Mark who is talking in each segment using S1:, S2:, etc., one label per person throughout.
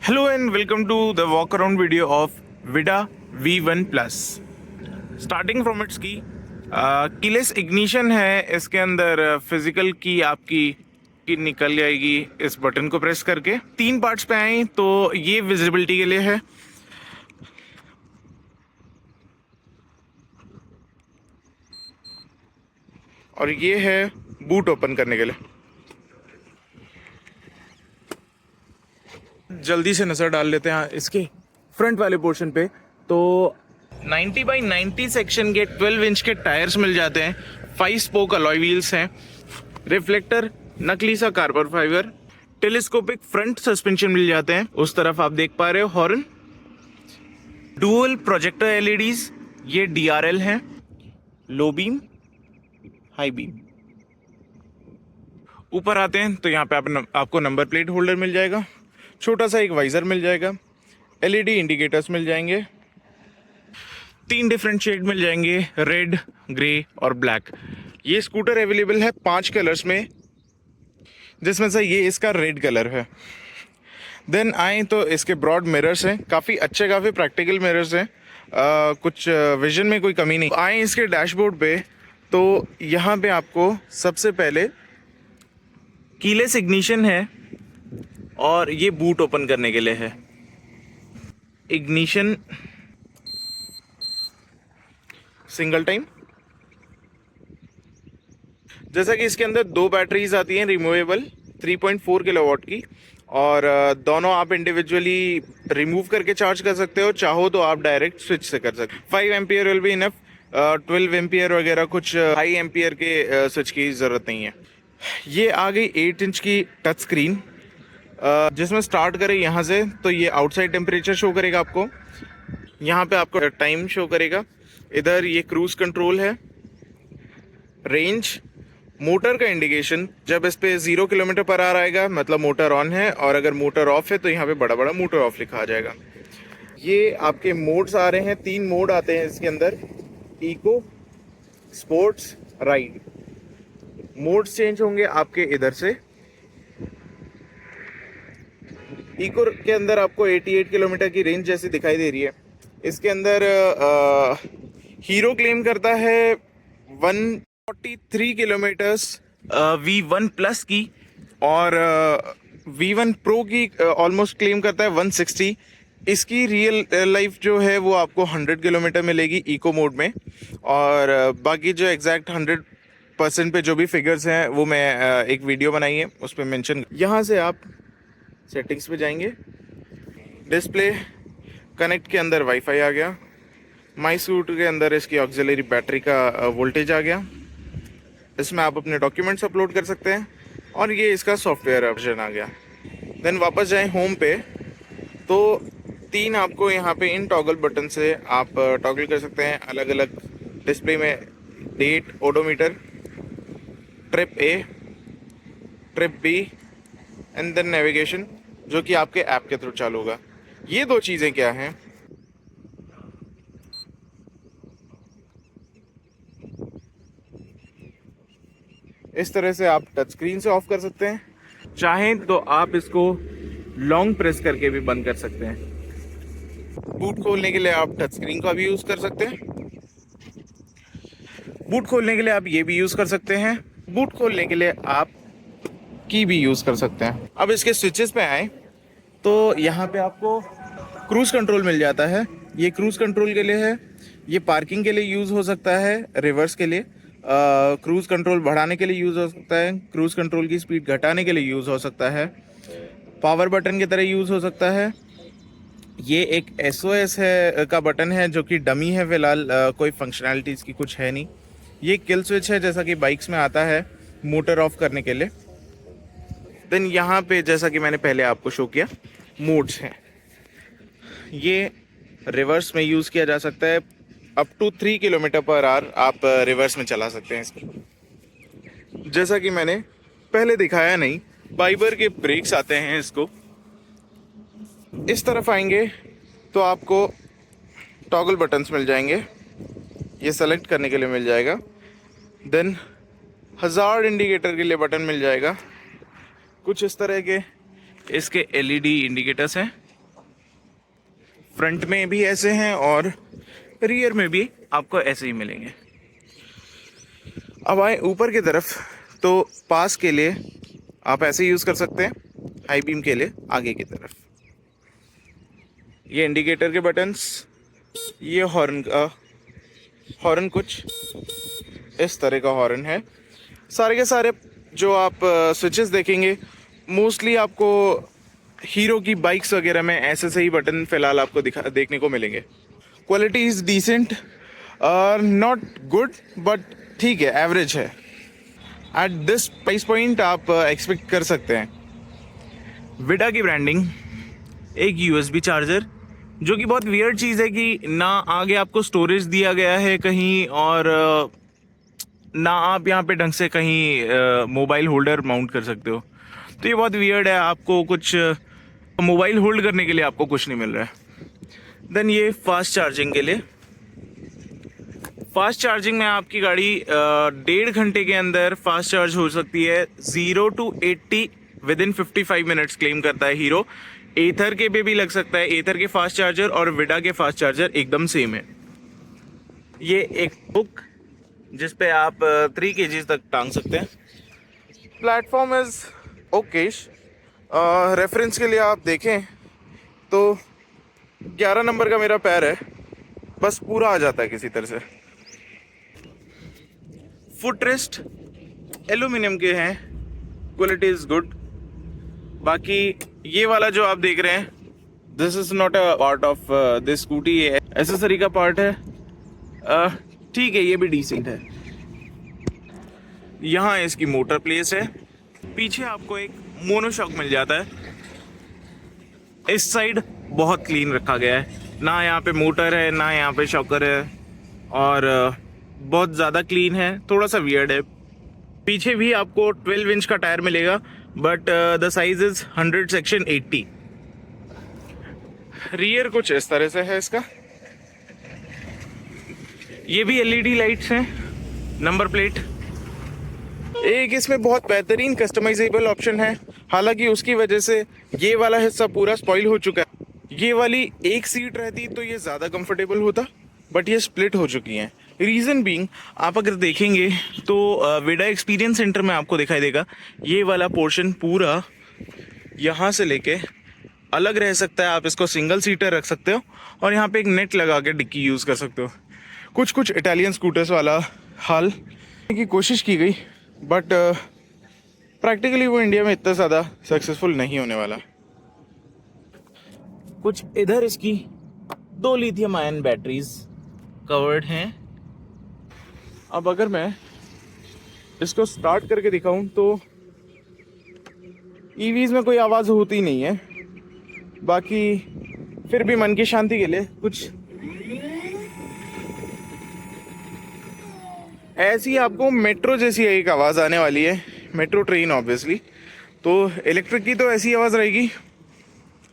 S1: Hello and welcome to the walk around video of Vida V1 Plus. Starting from its key, keyless ignition है इसके अंदर। Physical की आपकी की निकल जाएगी इस बटन को प्रेस करके। 3 पार्ट्स पे आए तो ये विजिबिलिटी के लिए है, और ये है बूट ओपन करने के लिए। जल्दी से नजर डाल लेते हैं इसके फ्रंट वाले पोर्शन पे। तो 90 बाई 90 सेक्शन के 12 इंच के टायर्स मिल जाते हैं। 5 स्पोक अलॉय व्हील्स हैं, रिफ्लेक्टर नकली सा carbon fibre, telescopic front suspension मिल जाते हैं। उस तरफ आप देख पा रहे हो हॉर्न, डुअल प्रोजेक्टर एलईडीज, ये DRL हैं, लो बीम हाई बीम। ऊपर आते हैं तो यहाँ पे आपको नंबर प्लेट होल्डर मिल जाएगा, छोटा सा एक वाइजर मिल जाएगा, LED इंडिकेटर्स मिल जाएंगे, 3 डिफरेंट शेड मिल जाएंगे, रेड, ग्रे और ब्लैक। ये स्कूटर अवेलेबल है 5 कलर्स में, जिसमें से ये इसका रेड कलर है। देन आए तो इसके ब्रॉड मिरर्स हैं, काफ़ी अच्छे, काफ़ी प्रैक्टिकल मिरर्स हैं, कुछ विजन में कोई कमी नहीं। आए इसके डैशबोर्ड पे तो यहाँ पे आपको सबसे पहले कीलेस इग्निशन है, और ये बूट ओपन करने के लिए है। Ignition single time. जैसा कि इसके अंदर 2 बैटरीज आती हैं रिमूवेबल 3.4 किलोवाट की, और दोनों आप इंडिविजुअली रिमूव करके चार्ज कर सकते हो, चाहो तो आप डायरेक्ट स्विच से कर सकते हो। 5 ampere will be enough, 12 ampere वगैरह कुछ हाई एम्पियर के स्विच की ज़रूरत नहीं है। ये आ गई 8 इंच की टच स्क्रीन, जिसमें स्टार्ट करें यहाँ से तो ये आउटसाइड टेम्परेचर शो करेगा आपको, यहाँ पे आपको टाइम शो करेगा, इधर ये क्रूज कंट्रोल है, रेंज, मोटर का इंडिकेशन। जब इस पे 0 किलोमीटर पर आवर आएगा मतलब मोटर ऑन है, और अगर मोटर ऑफ है तो यहाँ पे बड़ा बड़ा मोटर ऑफ लिखा आ जाएगा। ये आपके मोड्स आ रहे हैं, 3 मोड आते हैं इसके अंदर, eco, sports, ride. Modes change होंगे आपके इधर से। इको के अंदर आपको 88 किलोमीटर की रेंज जैसी दिखाई दे रही है। इसके अंदर हीरो क्लेम करता है 143 किलोमीटर्स V1 प्लस की, और V1 प्रो की ऑलमोस्ट क्लेम करता है 160। इसकी रियल लाइफ जो है वो आपको 100 किलोमीटर मिलेगी इको मोड में, और बाकी जो एग्जैक्ट 100% पे जो भी फिगर्स हैं वो मैं एक वीडियो बनाई है उस पर मेंशन। यहाँ से आप सेटिंग्स पे जाएंगे, डिस्प्ले कनेक्ट के अंदर वाईफाई आ गया, माई सूट के अंदर इसकी ऑक्सिलरी बैटरी का वोल्टेज आ गया, इसमें आप अपने डॉक्यूमेंट्स अपलोड कर सकते हैं, और ये इसका सॉफ्टवेयर वर्जन आ गया। देन वापस जाएं होम पे तो 3 आपको यहाँ पे इन टॉगल बटन से आप टॉगल कर सकते हैं अलग अलग डिस्प्ले में, date, odometer, trip A, trip B and then navigation, जो कि आपके ऐप के थ्रू चालू होगा। ये 2 चीज़ें क्या हैं, इस तरह से आप टच स्क्रीन से ऑफ कर सकते हैं, चाहें तो आप इसको लॉन्ग प्रेस करके भी बंद कर सकते हैं। बूट खोलने के लिए आप टच स्क्रीन का भी यूज़ कर सकते हैं, बूट खोलने के लिए आप ये भी यूज़ कर सकते हैं, बूट खोलने के लिए आप की भी यूज़ कर सकते हैं। अब इसके स्विचेस पे आए तो यहाँ पे आपको क्रूज़ कंट्रोल मिल जाता है। ये क्रूज़ कंट्रोल के लिए है, ये पार्किंग के लिए यूज़ हो सकता है, रिवर्स के लिए, क्रूज़ कंट्रोल बढ़ाने के लिए यूज़ हो सकता है, क्रूज़ कंट्रोल की स्पीड घटाने के लिए यूज़ हो सकता है, पावर बटन की तरह यूज़ हो सकता है। ये एक SOS है का बटन है, जो कि डमी है फ़िलहाल, कोई फंक्शनैलिटी इसकी कुछ है नहीं। ये किल स्विच है, जैसा कि बाइक्स में आता है मोटर ऑफ करने के लिए। देन यहाँ पे जैसा कि मैंने पहले आपको शो किया, मोड्स हैं, ये रिवर्स में यूज़ किया जा सकता है, up to 3 kilometre per hour आप रिवर्स में चला सकते हैं इसको। जैसा कि मैंने पहले दिखाया नहीं, फाइबर के ब्रेक्स आते हैं इसको। इस तरफ आएंगे तो आपको टॉगल बटन्स मिल जाएंगे, ये सेलेक्ट करने के लिए मिल जाएगा। देन हज़ार्ड इंडिकेटर के लिए बटन मिल जाएगा, कुछ इस तरह के इसके LED इंडिकेटर्स हैं, फ्रंट में भी ऐसे हैं और रियर में भी आपको ऐसे ही मिलेंगे। अब आए ऊपर की तरफ, तो पास के लिए आप ऐसे यूज़ कर सकते हैं, हाई बीम के लिए आगे की तरफ ये इंडिकेटर के बटन्स, ये हॉर्न कुछ इस तरह का हॉर्न है। सारे के सारे जो आप स्विचेस देखेंगे मोस्टली आपको हीरो की बाइक्स वगैरह में ऐसे से ही बटन फिलहाल आपको देखने को मिलेंगे। Quality is decent, not good but ठीक है, एवरेज है। एट दिस प्राइस पॉइंट आप एक्सपेक्ट कर सकते हैं। विडा की ब्रांडिंग, एक यूएसबी चार्जर, जो कि बहुत वियर्ड चीज़ है कि ना आगे आपको स्टोरेज दिया गया है कहीं, और ना आप यहाँ पे ढंग से कहीं मोबाइल होल्डर माउंट कर सकते हो। तो ये बहुत वियर्ड है, आपको कुछ मोबाइल होल्ड करने के लिए आपको कुछ नहीं मिल रहा है। देन ये फास्ट चार्जिंग के लिए, फास्ट चार्जिंग में आपकी गाड़ी 1.5 घंटे के अंदर फास्ट चार्ज हो सकती है। 0 to 80 with in 55 minutes claim करता है हीरो। एथर के पे भी लग सकता है, एथर के फास्ट चार्जर और विडा के फास्ट चार्जर एकदम सेम है। ये एक हुक जिस पे आप 3 kg तक टांग सकते हैं। Platform is Okesh. रेफरेंस के लिए आप देखें तो 11 नंबर का मेरा पैर है, बस पूरा आ जाता है किसी तरह से। फुट रेस्ट एल्यूमिनियम के हैं, क्वालिटी इज गुड। बाकी ये वाला जो आप देख रहे हैं, this is not a part of this scooty, ये एसेसरी का पार्ट है। ठीक है, ये भी डिसेंट है। यहाँ इसकी मोटर प्लेस है। पीछे आपको एक मोनोशॉक मिल जाता है। इस साइड बहुत क्लीन रखा गया है, ना यहाँ पे मोटर है ना यहाँ पे शॉकर है, और बहुत ज़्यादा क्लीन है। थोड़ा सा वियर्ड है। पीछे भी आपको 12 इंच का टायर मिलेगा, but the size is 100/80। Rear कुछ इस तरह से है इसका। ये भी एलईडी लाइट्स हैं, नंबर प्लेट। एक इसमें बहुत बेहतरीन कस्टमाइजेबल ऑप्शन है, हालांकि उसकी वजह से ये वाला हिस्सा पूरा स्पॉइल हो चुका है। ये वाली एक सीट रहती तो ये ज़्यादा कंफर्टेबल होता, बट ये स्प्लिट हो चुकी हैं। रीज़न बीइंग, आप अगर देखेंगे तो विडा एक्सपीरियंस सेंटर में आपको दिखाई देगा ये वाला पोर्शन पूरा यहाँ से लेके अलग रह सकता है। आप इसको सिंगल सीटर रख सकते हो और यहाँ पे एक नेट लगा के डिक्की यूज़ कर सकते हो। कुछ इटालियन स्कूटर्स वाला हाल की कोशिश की गई, बट प्रैक्टिकली वो इंडिया में इतना ज़्यादा सक्सेसफुल नहीं होने वाला। कुछ इधर इसकी 2 लिथियम आयन बैटरीज कवर्ड हैं। अब अगर मैं इसको स्टार्ट करके दिखाऊं तो ईवीज में कोई आवाज़ होती नहीं है, बाकी फिर भी मन की शांति के लिए कुछ ऐसी आपको मेट्रो जैसी एक आवाज़ आने वाली है। मेट्रो ट्रेन ऑब्वियसली, तो इलेक्ट्रिक की तो ऐसी आवाज़ रहेगी।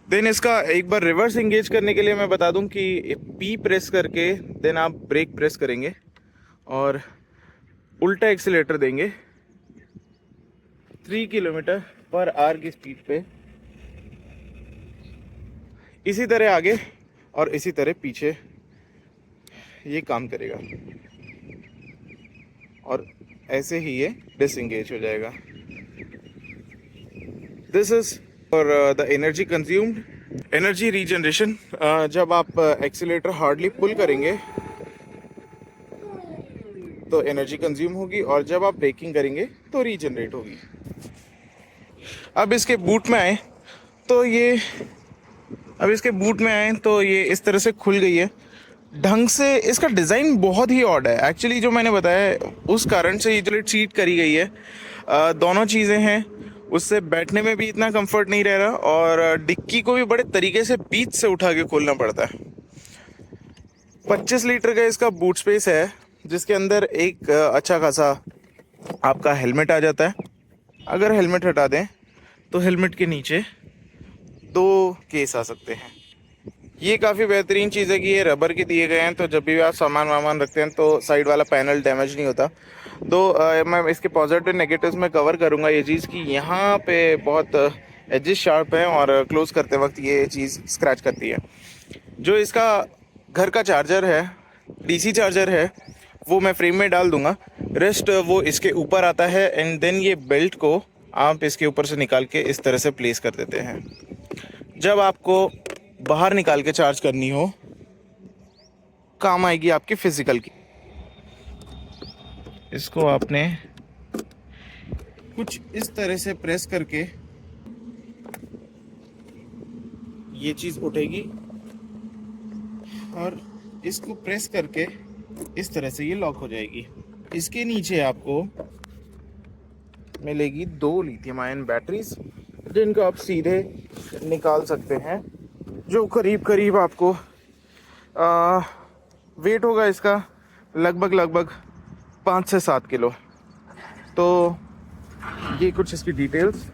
S1: देन इसका एक बार रिवर्स इंगेज करने के लिए मैं बता दूं कि पी प्रेस करके देन आप ब्रेक प्रेस करेंगे और उल्टा एक्सीलेटर देंगे 3 km/h की स्पीड पे। इसी तरह आगे और इसी तरह पीछे ये काम करेगा, और ऐसे ही ये डिसएंगेज हो जाएगा। This is for the energy consumed, energy regeneration. जब आप एक्सीलेटर हार्डली पुल करेंगे तो एनर्जी कंज्यूम होगी, और जब आप ब्रेकिंग करेंगे तो रीजनरेट होगी। अब इसके बूट में आए तो ये इस तरह से खुल गई है ढंग से। इसका डिज़ाइन बहुत ही ऑड है एक्चुअली, जो मैंने बताया उस कारण से ये सीट करी गई है। दोनों चीज़ें हैं, उससे बैठने में भी इतना कंफर्ट नहीं रह रहा, और डिक्की को भी बड़े तरीके से बीच से उठा के खोलना पड़ता है। 25 लीटर का इसका बूट स्पेस है, जिसके अंदर एक अच्छा खासा आपका हेलमेट आ जाता है। अगर हेलमेट हटा दें तो हेलमेट के नीचे 2 केस आ सकते हैं। ये काफ़ी बेहतरीन चीज़ है कि ये रबर के दिए गए हैं, तो जब भी आप सामान वामान रखते हैं तो साइड वाला पैनल डैमेज नहीं होता। मैं इसके पॉजिटिव नेगेटिव्स में कवर करूँगा ये चीज़ कि यहाँ पे बहुत एजेस शार्प है और क्लोज करते वक्त ये चीज़ स्क्रैच करती है। जो इसका घर का चार्जर है, डीसी चार्जर है, वो मैं फ्रेम में डाल दूंगा। रेस्ट वो इसके ऊपर आता है एंड देन ये बेल्ट को आप इसके ऊपर से निकाल के इस तरह से प्लेस कर देते हैं। जब आपको बाहर निकाल के चार्ज करनी हो, काम आएगी आपकी फिजिकल की। इसको आपने कुछ इस तरह से प्रेस करके ये चीज़ उठेगी और इसको प्रेस करके इस तरह से ये लॉक हो जाएगी। इसके नीचे आपको मिलेगी 2 लिथियम आयन बैटरीज, जिनको आप सीधे निकाल सकते हैं। जो करीब करीब आपको वेट होगा इसका लगभग 5 से 7 किलो। तो ये कुछ इसकी डिटेल्स।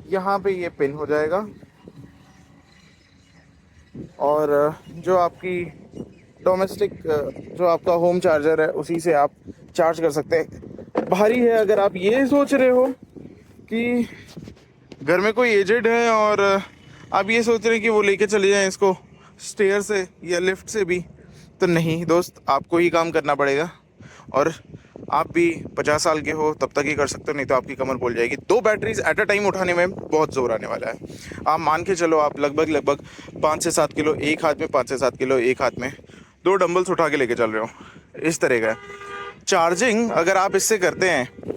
S1: यहाँ पे ये पिन हो जाएगा और जो आपकी डोमेस्टिक जो आपका होम चार्जर है उसी से आप चार्ज कर सकते हैं। भारी है। अगर आप ये सोच रहे हो कि घर में कोई एजेड है और आप ये सोच रहे हैं कि वो लेके चले जाएं इसको स्टेयर से या लिफ्ट से भी, तो नहीं दोस्त, आपको ही काम करना पड़ेगा। और आप भी 50 साल के हो तब तक ही कर सकते हो, नहीं तो आपकी कमर बोल जाएगी। 2 बैटरीज एट अ टाइम उठाने में बहुत जोर आने वाला है। आप मान के चलो, आप लगभग 5 से 7 किलो एक हाथ में, 5 से 7 किलो एक हाथ में 2 डंबल्स उठा के लेके चल रहे हो, इस तरह का है। चार्जिंग अगर आप इससे करते हैं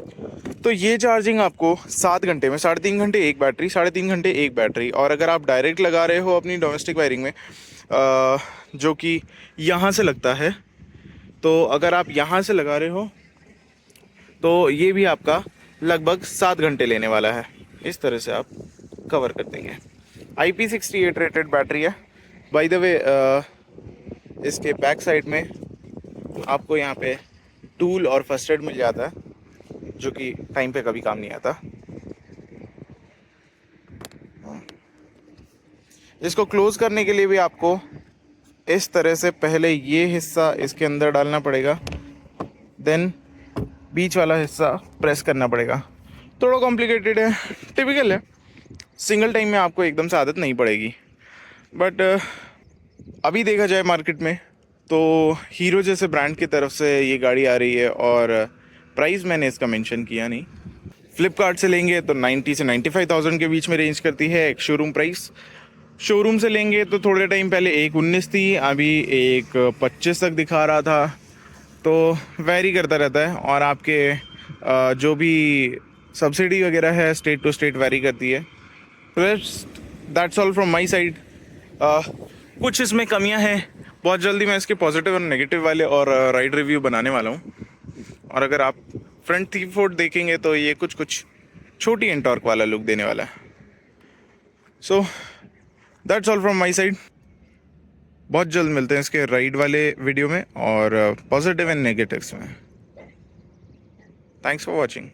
S1: तो ये चार्जिंग आपको 7 घंटे में, 3.5 घंटे एक बैटरी, 3.5 घंटे एक बैटरी। और अगर आप डायरेक्ट लगा रहे हो अपनी डोमेस्टिक वायरिंग में, जो कि यहाँ से लगता है, तो अगर आप यहाँ से लगा रहे हो तो ये भी आपका लगभग 7 घंटे लेने वाला है। इस तरह से आप कवर कर देंगे। IP68 रेटेड बैटरी है। बाय द वे, इसके बैक साइड में आपको यहाँ पे टूल और फर्स्ट एड मिल जाता है, जो कि टाइम पे कभी काम नहीं आता। इसको क्लोज करने के लिए भी आपको इस तरह से पहले ये हिस्सा इसके अंदर डालना पड़ेगा, देन बीच वाला हिस्सा प्रेस करना पड़ेगा। थोड़ा कॉम्प्लिकेटेड है, टिपिकल है। सिंगल टाइम में आपको एकदम से आदत नहीं पड़ेगी। बट अभी देखा जाए मार्केट में तो हीरो जैसे ब्रांड की तरफ से ये गाड़ी आ रही है और प्राइस मैंने इसका मेंशन किया नहीं। फ्लिपकार्ट से लेंगे तो 90 से 95,000 के बीच में रेंज करती है एक शोरूम प्राइस। शोरूम से लेंगे तो थोड़े टाइम पहले 1,19 थी, अभी 1,25 तक दिखा रहा था। तो वैरी करता रहता है। और आपके जो भी सब्सिडी वगैरह है स्टेट टू स्टेट वैरी करती है। That's all from my side. कुछ इसमें कमियां हैं, बहुत जल्दी मैं इसके पॉजिटिव और नेगेटिव वाले और राइड रिव्यू बनाने वाला हूँ। और अगर आप फ्रंट थी फोर्ड देखेंगे तो ये कुछ छोटी एंटॉर्क वाला लुक देने वाला है। So that's all from my side. बहुत जल्द मिलते हैं इसके राइड वाले वीडियो में और पॉजिटिव एंड नेगेटिव्स में। Thanks for watching.